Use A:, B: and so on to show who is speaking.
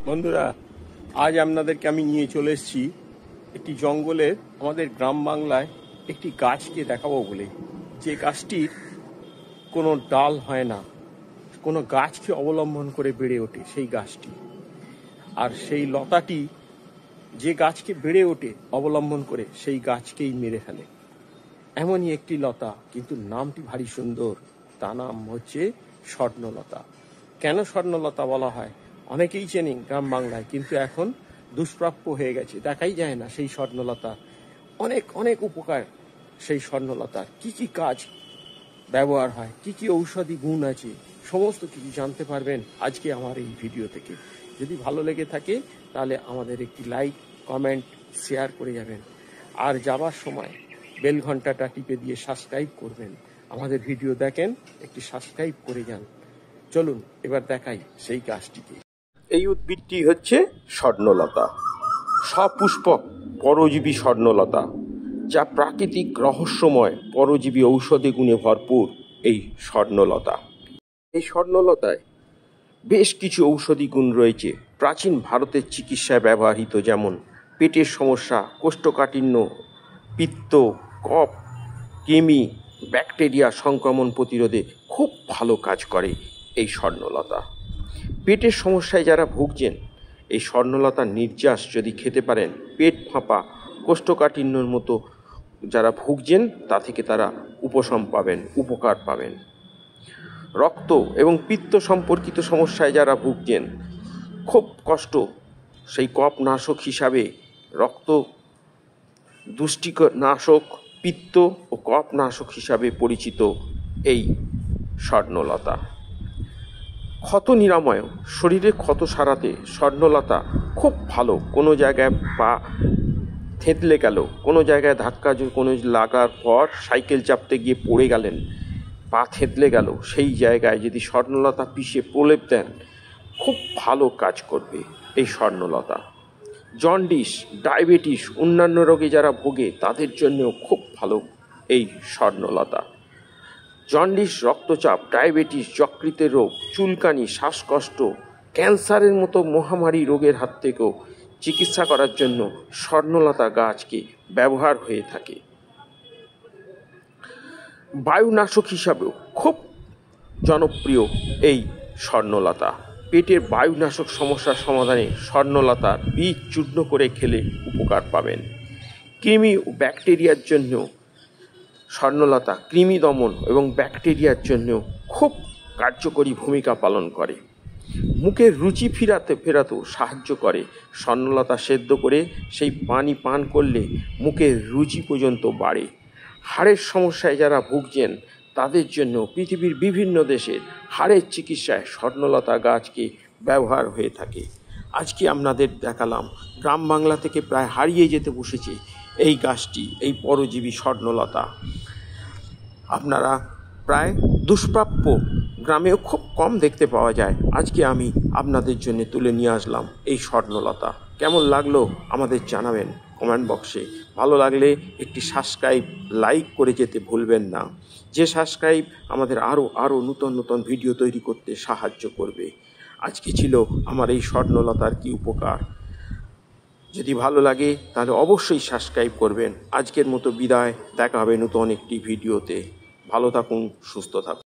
A: বন্ধুরা, আজ আপনাদেরকে আমি নিয়ে চলে এসেছি একটি জঙ্গলের আমাদের গ্রাম বাংলায় একটি গাছকে দেখাবো বলে, যে গাছটির কোনো ডাল হয় না, কোনো গাছকে অবলম্বন করে বেড়ে ওঠে সেই গাছটি। আর সেই লতাটি যে গাছকে বেড়ে ওঠে অবলম্বন করে সেই গাছকেই মেরে ফেলে। এমনই একটি লতা, কিন্তু নামটি ভারী সুন্দর। তার নাম হচ্ছে স্বর্ণলতা। কেন স্বর্ণলতা বলা হয় অনেকেই চেনেন গ্রাম বাংলায়, কিন্তু এখন দুষ্প্রাপ্য হয়ে গেছে, দেখাই যায় না সেই স্বর্ণলতা। অনেক অনেক উপকার সেই স্বর্ণলতার। কি কি কাজ ব্যবহার হয়, কি কি ঔষধি গুণ আছে, সমস্ত কিছু জানতে পারবেন আজকে আমার এই ভিডিও থেকে। যদি ভালো লেগে থাকে তাহলে আমাদের একটি লাইক, কমেন্ট, শেয়ার করে যাবেন। আর যাবার সময় বেল ঘন্টাটা টিপে দিয়ে সাবস্ক্রাইব করবেন। আমাদের ভিডিও দেখেন, একটি সাবস্ক্রাইব করে যান। চলুন এবার দেখাই সেই গাছটিকে। এই উদ্ভিদটি হচ্ছে স্বর্ণলতা, সপুষ্পক পরজীবী স্বর্ণলতা, যা প্রাকৃতিক রহস্যময় পরজীবী ঔষধি গুণে ভরপুর। এই স্বর্ণলতা, এই স্বর্ণলতায় বেশ কিছু ঔষধি গুণ রয়েছে প্রাচীন ভারতের চিকিৎসায় ব্যবহৃত, যেমন পেটের সমস্যা, কোষ্ঠকাঠিন্য, পিত্ত, কফ, কৃমি, ব্যাকটেরিয়া সংক্রমণ প্রতিরোধে খুব ভালো কাজ করে এই স্বর্ণলতা। পেটের সমস্যায় যারা ভুগছেন, এই স্বর্ণলতার নির্যাস যদি খেতে পারেন, পেট ফাঁপা, কোষ্ঠকাঠিন্যর মতো যারা ভুগছেন তা থেকে তারা উপশম পাবেন, উপকার পাবেন। রক্ত এবং পিত্ত সম্পর্কিত সমস্যায় যারা ভুগছেন, খুব কষ্ট, সেই কফ নাশক হিসাবে, রক্ত দুষ্টিনাশক, পিত্ত ও কফ নাশক হিসাবে পরিচিত এই স্বর্ণলতা। ক্ষত নিরাময়, শরীরে ক্ষত সারাতে স্বর্ণলতা খুব ভালো। কোনো জায়গায় পা থেঁতলে গেল, কোনো জায়গায় ধাক্কা কোনো লাগার পর সাইকেল চাপতে গিয়ে পড়ে গেলেন, পা থেঁতলে গেল, সেই জায়গায় যদি স্বর্ণলতা পিষে প্রলেপ দেন, খুব ভালো কাজ করবে এই স্বর্ণলতা। জন্ডিস, ডায়াবেটিস, অন্যান্য রোগে যারা ভোগে তাদের জন্যও খুব ভালো এই স্বর্ণলতা। জন্ডিস, রক্তচাপ, ডায়াবেটিস, যকৃতের রোগ, চুলকানি, শ্বাসকষ্ট, ক্যান্সারের মতো মহামারী রোগের হাত থেকেও চিকিৎসা করার জন্য স্বর্ণলতা গাছকে ব্যবহার হয়ে থাকে। বায়ুনাশক হিসাবেও খুব জনপ্রিয় এই স্বর্ণলতা। পেটের বায়ুনাশক সমস্যার সমাধানে স্বর্ণলতার বীজ চূর্ণ করে খেলে উপকার পাবেন। কৃমি ও ব্যাকটেরিয়ার জন্য স্বর্ণলতা কৃমি দমন এবং ব্যাকটেরিয়ার জন্য খুব কার্যকরী ভূমিকা পালন করে। মুখের রুচি ফেরাতেও সাহায্য করে। স্বর্ণলতা সেদ্ধ করে সেই পানি পান করলে মুখের রুচি পর্যন্ত বাড়ে। হাড়ের সমস্যায় যারা ভুগছেন তাদের জন্য পৃথিবীর বিভিন্ন দেশের হাড়ের চিকিৎসায় স্বর্ণলতা গাছকে ব্যবহার হয়ে থাকে। আজকে আপনাদের দেখালাম গ্রাম বাংলা থেকে প্রায় হারিয়ে যেতে বসেছে এই গাছটি, এই পরজীবী স্বর্ণলতা। আপনারা প্রায় দুষ্প্রাপ্য, গ্রামেও খুব কম দেখতে পাওয়া যায়। আজকে আমি আপনাদের জন্য তুলে নিয়ে আসলাম এই স্বর্ণলতা। কেমন লাগলো আমাদের জানাবেন কমেন্ট বক্সে। ভালো লাগলে একটি সাবস্ক্রাইব, লাইক করে যেতে ভুলবেন না। যে সাবস্ক্রাইব আমাদের আরও নতুন ভিডিও তৈরি করতে সাহায্য করবে। আজকে ছিল আমার এই স্বর্ণলতার কি উপকার। যদি ভালো লাগে তাহলে অবশ্যই সাবস্ক্রাইব করবেন। আজকের মতো বিদায়, দেখা হবে নতুন একটি ভিডিওতে। ভালো থাকুন, সুস্থ থাকুন।